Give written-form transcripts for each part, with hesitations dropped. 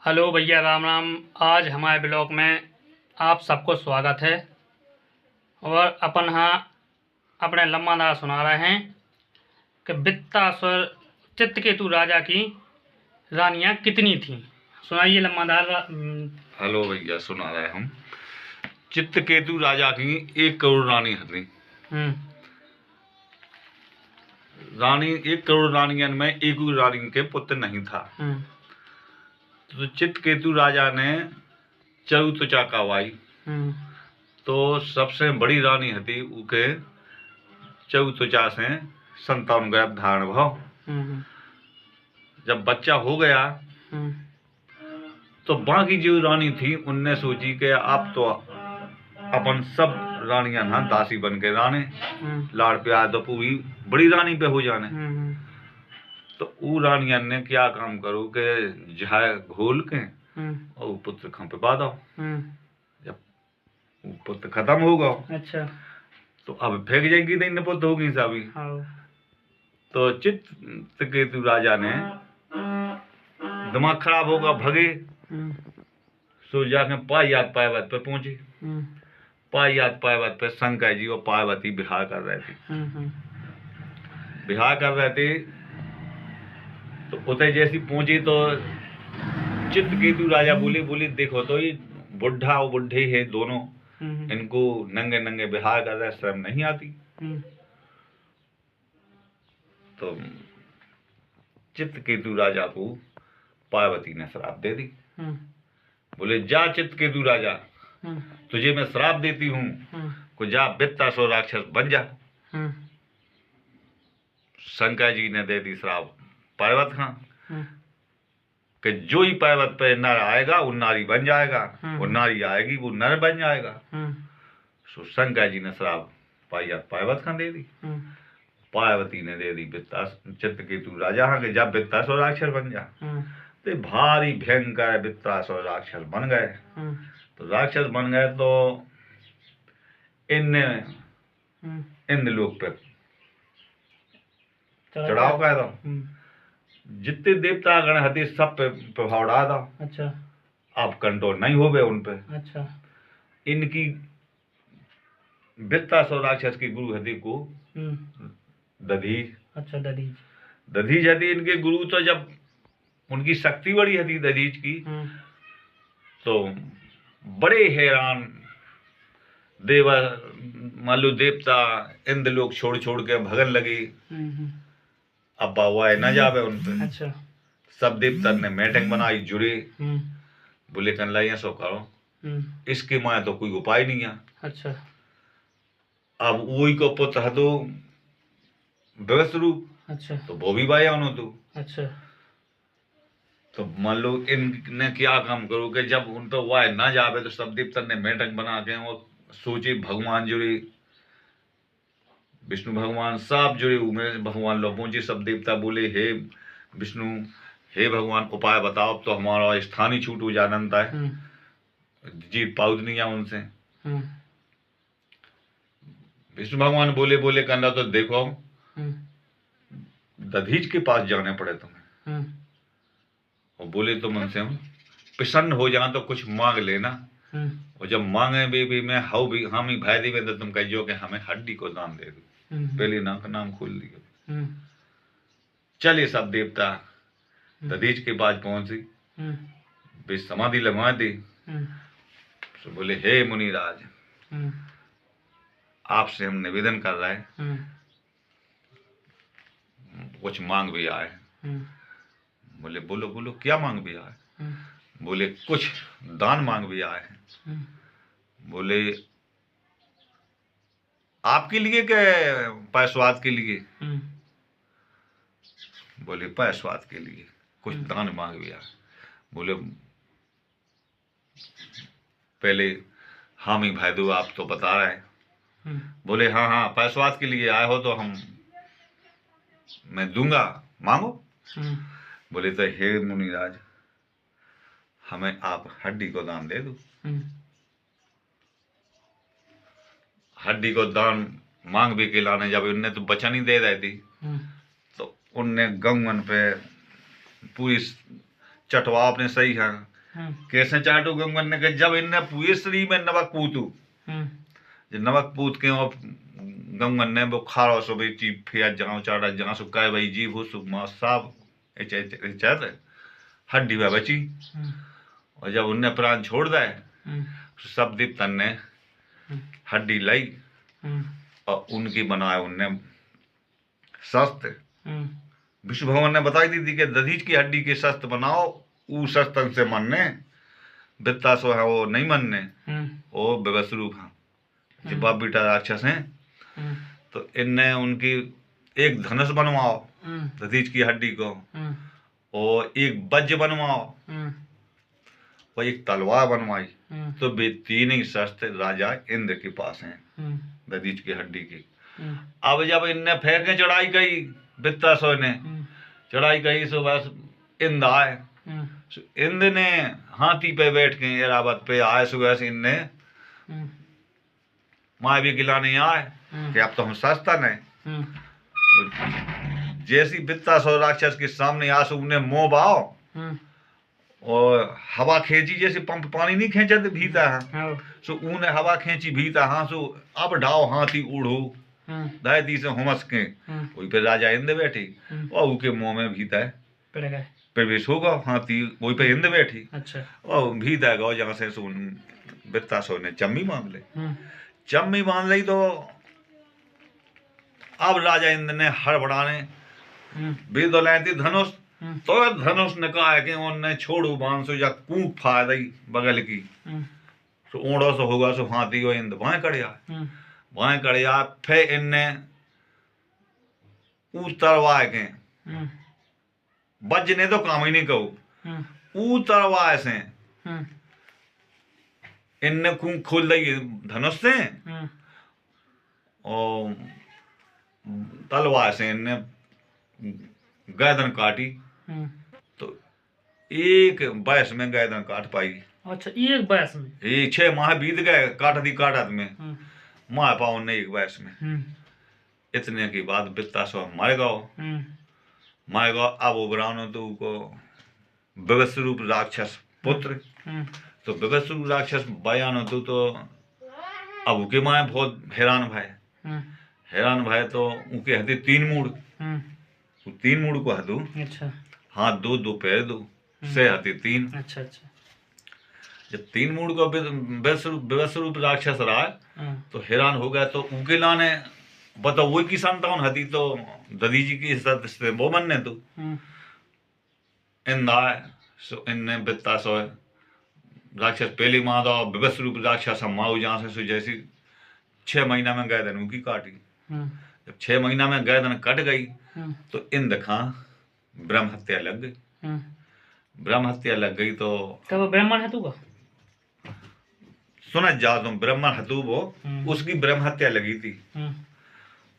Hello भैया, राम राम। आज हमारे ब्लॉग में आप सबको स्वागत है। और अपन हाँ अपने लम्बादार सुना रहे हैं कि वृत्तासुर चित्रकेतु राजा की रानियां कितनी थीं। सुनाइए लम्बादार। हेलो भैया, सुना रहे हम। चित्रकेतु राजा की 1 करोड़ रानी थी। रानी 1 करोड़ रानियन में एक रानी के पुत्र नहीं था। तो चित्रकेतु राजा ने चरु त्वचा कहवाई। तो सबसे बड़ी रानी थी उके चरु त्वचा से संतान गर्भ धारण भाव। जब बच्चा हो गया तो बाकी जो रानी थी उनने सोची कि अब तो अपन सब रानियां ना दासी बन के राने लाड़ प्यार तो पूरी बड़ी रानी पे हो जाने। तो वो रानियां ने क्या काम करो कि जहां घोल के और पुत्र खां पे बांधो। जब वो पुत्र खत्म होगा अच्छा तो अब फेंक जाएगी नहीं न पुत्र होगी साबी। तो चित्रकेतु राजा ने दिमाग खराब होगा, भगे। सो जाके पायात पार्वत पे पहुंचे। पायात पार्वत पे शंकर जी और पार्वती विहार कर रहे थे। विहार कर रहे थे तो उतरे जैसी पहुंची तो चित्रकेतु राजा बोले देखो तो ये बुढ़ा और बुढ़े है दोनों, इनको नंगे नंगे विहार कर रहे, शर्म नहीं आती। तो चित्रकेतु राजा को पार्वती ने श्राप दे दी। बोले जा चित्रकेतु राजा, तुझे मैं श्राप देती हूँ को जा वृत्तासुर राक्षस बन जा। शंकर जी ने दे दी श्राप पार्वत खां कि जो ही पार्वत पे नर आएगा वो नारी बन जाएगा, वो नारी आएगी वो नर बन जाएगा। सो शंकर जी ने श्राप पार्वत खां दे दी। पार्वती ने दे दी चित्रकेतु राजा हाँ कि जब वृत्तासुर राक्षस बन जा। तो भारी भयंकर वृत्तासुर राक्षस बन गए। तो राक्षस बन गए तो इन लोग पे चढ़ाव कर दो। जितने देवता गण हते सब पे प्रभाव डाल दो। अच्छा अब कंट्रोल नहीं हो गए उन पे। अच्छा इनकी वृत्तासुर राक्षस की गुरु हति को दधीच। अच्छा दधीच हती इनके गुरु। तो जब उनकी शक्ति बड़ी हती दधीच की तो बड़े हैरान देवा मान लो देवता इंद्र लोग छोड़ छोड़ के भगन लगे। अब बाबा न जावे उन पे। अच्छा सब देवता ने मीटिंग बनाई, जुड़े। बोले कन्हैया सो करो, इसके माया तो कोई उपाय नहीं है। अच्छा अब वही को पुत्र हतो व्यवस्थ रूप। अच्छा तो वो भी बाया उन्हों तो। अच्छा तो मान लो इनने क्या काम करो कि जब उन पर वाय ना जावे तो सब देवता ने मीटिंग बना के और सोचे भगवान जुड़े, विष्णु भगवान सब जुड़े हुए। भगवान लोग पहुंचे, सब देवता बोले हे विष्णु, हे भगवान उपाय बताओ। तो हमारा स्थान ही छूट हो जानता है, जीत पाउद नहीं है उनसे। विष्णु भगवान बोले कंदा तो देखो दधीच के पास जाने पड़े तुम्हें। और बोले तो मन से हम प्रसन्न हो जाए तो कुछ मांग लेना। और जब मांगे भी मैं हाउ भी हम ही भाई देवे तो तुम कहियो कि हमें हड्डी को दान दे दो। पहले नाम खोल दिया। चले सब देवता दधीच के पास पहुंची, वे समाधि लगवा दी। तो बोले हे मुनिराज, आपसे हम निवेदन कर रहे हैं, कुछ मांग भी आए। बोले बोलो बोलो क्या मांग भी आए। बोले कुछ दान मांग भी आए हैं। बोले आपके लिए के पैसवाद के लिए। बोले पैसवाद के लिए कुछ दान मांग भी आए। बोले पहले हामी भाई दो आप तो बता रहे हैं। बोले हाँ पैसवाद के लिए आए हो तो हम मैं दूंगा, मांगो। बोले तो हे मुनिराज, हमें आप हड्डी को दान दे दो। हड्डी को दान मांग भी के लाने जब उनने तो वचन ही दे रही थी तो उनने गंगन पे पूरी चटवा अपने सही है कैसे चाटू गम करने के जब इनने पूरे शरीर में नमक पूतू जो नमक पूत के और गम करने वो खारो सो भाई चीप फिर जहाँ चाटा जहाँ सो काय भाई जीव हो सो मां साफ चाहते हड्डी में बची और जब उनने प्राण छोड़ दे सब दीप्तन ने हड्डी लाई और उनकी बनाया उनने शस्त्र। विष्णु भगवान ने बताई दी थी कि दधीच की हड्डी के शस्त्र बनाओ, ऊ शस्त्र से मनने बित्ता सो है वो नहीं मनने वो बेबसरूप है जो बाप बेटा राक्षस हैं। तो इनने उनकी एक धनुष बनवाओ दधीच की हड्डी को और एक वज्र बनवाओ और एक तलवार बनवाई। तो वे तीन ही शस्त्र राजा इंद्र के पास हैं दधीच की हड्डी की। अब जब इनने फेंके चढ़ाई गई बित्ता सो ने चढ़ाई गई सो बस इंद्र आए। इंद्र ने हाथी पे बैठ के एरावत पे आए सो वैसे इनने माँ भी गिलाने आए कि अब तो हम सस्ता नहीं। जैसी बित्ता सो राक्षस के सामने आ सो उन्हें मोह बाओ और हवा खींची जैसे पंप पानी नहीं खींचा तो भीता है सो उन्हें हवा खींची भीता हाँ सो अब ढाओ हाथी उड़ो दायती से हुमस के वही पे राजा इंद्र बैठी और उनके मुंह में भीता है प्रवेश होगा हाथी वही पे इंद्र बैठी और भीता है गाँव जहाँ से सुन बित्ता सो ने चम्मी बांध ले चम्मी बांध ली। तो अब राजा इंद्र ने हड़बड़ाने बेदो लाती धनुष तो धनुष ने कहा है कि उन्हें छोड़ू बांध सो या कूक फाड़ दी बगल की तो ओढ़ो सो होगा सो हाथी हो इंद्र वहां कड़िया फिर इनने उतरवाए के बज ने तो काम ही नहीं कहू उतरवाए से इनने खून खोल दी धनुष से और तलवार से इनने गर्दन काटी। तो एक बयस में गर्दन काट पाई। अच्छा एक बयस में 6 माह बीत गए काटत में माँ पाओ ने एक बयस में। इतने की बात बित्ता सो मारे गो अब उबरानो तो को विवस्वरूप राक्षस पुत्र तो विवस्वरूप राक्षस बयान तो अब उनके माए बहुत हैरान भाई तो उनके हथे 3 मूड 3 मूड को हदू हाथ 2 पैर 2 से हथे 3। जब 3 मूड को विवस्वरूप राक्षस रहा तो हैरान हो गया। तो उनके लाने बताओ वही की संतान हती तो दधी जी की से वो बनने तो इनने बित्ता सो राक्षस पहली माँ दो विवस्वरूप राक्षस माऊ जहाँ से जैसी 6 महीना में गर्दन उनकी काटी। जब 6 महीना में गर्दन कट गई तो इंद्र खां ब्रह्म हत्या लग गई। तो कब ब्राह्मण है तू सुना जा तुम ब्राह्मण हतू वो उसकी ब्रह्म हत्या लगी थी।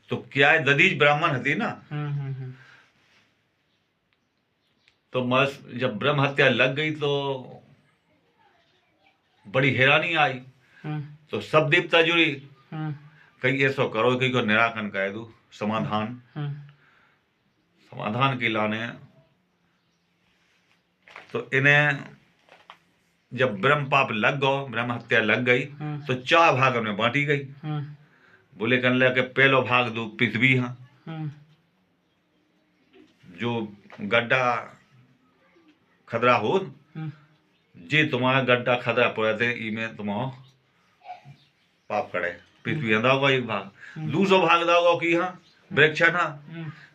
तो क्या है दधीच ब्राह्मण हती ना तो बस जब ब्रह्म हत्या लग गई तो बड़ी हैरानी आई। तो सब देवता जुड़ी कहीं ऐसा करो कि को निराकरण कह दू समाधान की लाने। तो इन्हें जब ब्रह्म पाप लग गो ब्रह्म हत्या लग गई तो 4 भाग में बांटी गई। बोले कन ले के पहलो भाग दो पृथ्वी जो गड्ढा खतरा हो जे तुम्हारा गड्ढा खतरा पड़े थे इमें तुम्हारा पाप करे पृथ्वी होगा एक भाग। दूसरो भाग दाओगा कि हाँ वृक्ष ना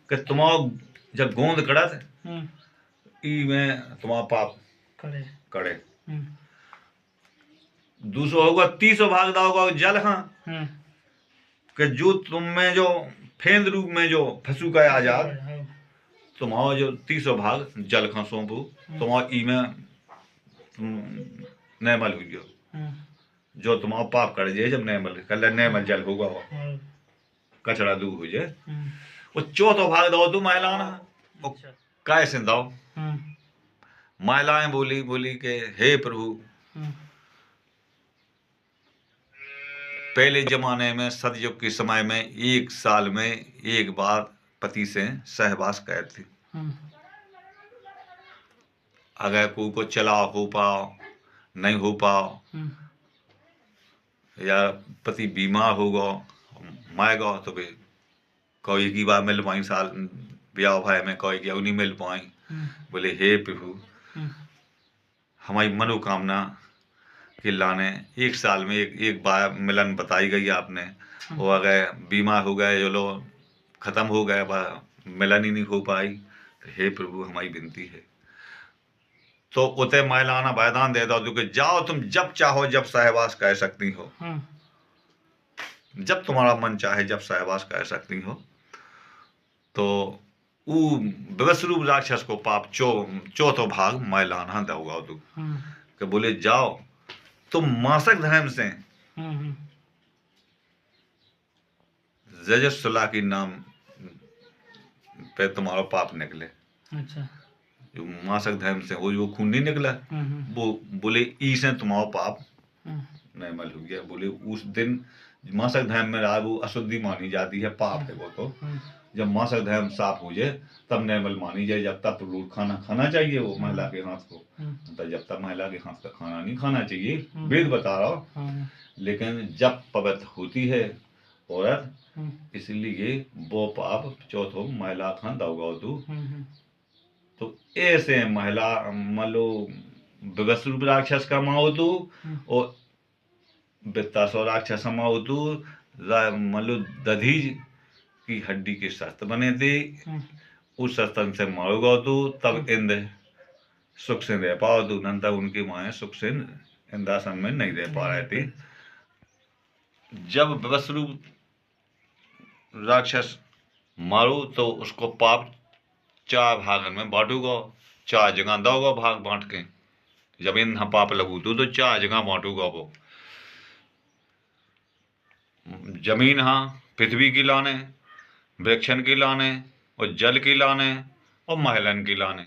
कि तुम्हारा जब गोंद कड़ा थे इमें तुम्हारा पाप करे। दूसरो होगा 30 भाग दाओगा जल हाँ कि जो तुम में जो फेंद रूप में जो फंसू का आजाद तुम्हारा जो 30 भाग जल खा सौंपू तुम्हारा ई में नैमल हुई जो तुम्हारा पाप कर जाए जब नैमल जल होगा कचरा दूर हो जाए वो 4 भाग दो तू महिलाना कैसे दो महिलाएं बोली के हे प्रभु पहले जमाने में सतयुग के समय में 1 साल में एक बार पति से सहवास करती अगर कोई को चला हो पाओ नहीं हो पाओ, या पति बीमार होगा माएगा तो भी कोई की बार मिल पाई, साल ब्याह भाई में कोई की नहीं मिल पाई। बोले हे प्रभु, हमारी मनोकामना के लाने एक साल में एक बार मिलन बताई गई आपने, और अगर बीमार हो गए जो लोग खत्म हो गए, मिलन ही नहीं हो पाई, तो हे प्रभु हमारी विनती है। तो उते महिलाना वरदान दे दो कि जाओ तुम जब चाहो जब सहवास कर सकती हो, जब तुम्हारा मन चाहे जब सहवास कर सकती हो। तो वो विवस्वरूप राक्षस को पाप चौथो भाग महिलाना दोगा तू कि बोले जाओ तुम मासिक धर्म से जजस्वला की नाम पे तुम्हारा पाप निकले। अच्छा, जो मासिक धर्म से वो खून नहीं निकला, वो बोले ई से तुम्हारा पाप निर्मल हो गया। बोले उस दिन मासिक धर्म में रहा वो अशुद्धि मानी जाती है, पाप है वो। तो जब मासिक धर्म साफ हो जाए तब निर्मल मानी जाए। जब तक तो खाना खाना चाहिए वो महिला के हाथ को, तो जब तक महिला के हाथ का खाना नहीं खाना चाहिए, वेद बता रहा हो। लेकिन जब पवित्र होती है औरत, इसलिए वो पाप चौथो महिला खान दौगा तू। तो ऐसे महिला मलो विवस्वरूप राक्षस का माओ तू, और वित्तासुर राक्षस माओ तू, मलो दधीज की हड्डी के शस्त्र बने थे, उस शस्त्र से मारोगा तू, तब इंद्र सुख से रह पाओ तू। नंतर उनकी माए सुख से इंद्रासन में नहीं रह पा रहे थे। जब विवस्वरूप राक्षस मारो तो उसको पाप 4 भागन में बांटूगा, 4 जगह दोगा भाग बांट के। जब इन पाप लगू तो 4 जगह बांटूगा वो। जमीन हाँ पृथ्वी की लाने, वृक्षन की लाने, और जल की लाने, और महलन की लाने।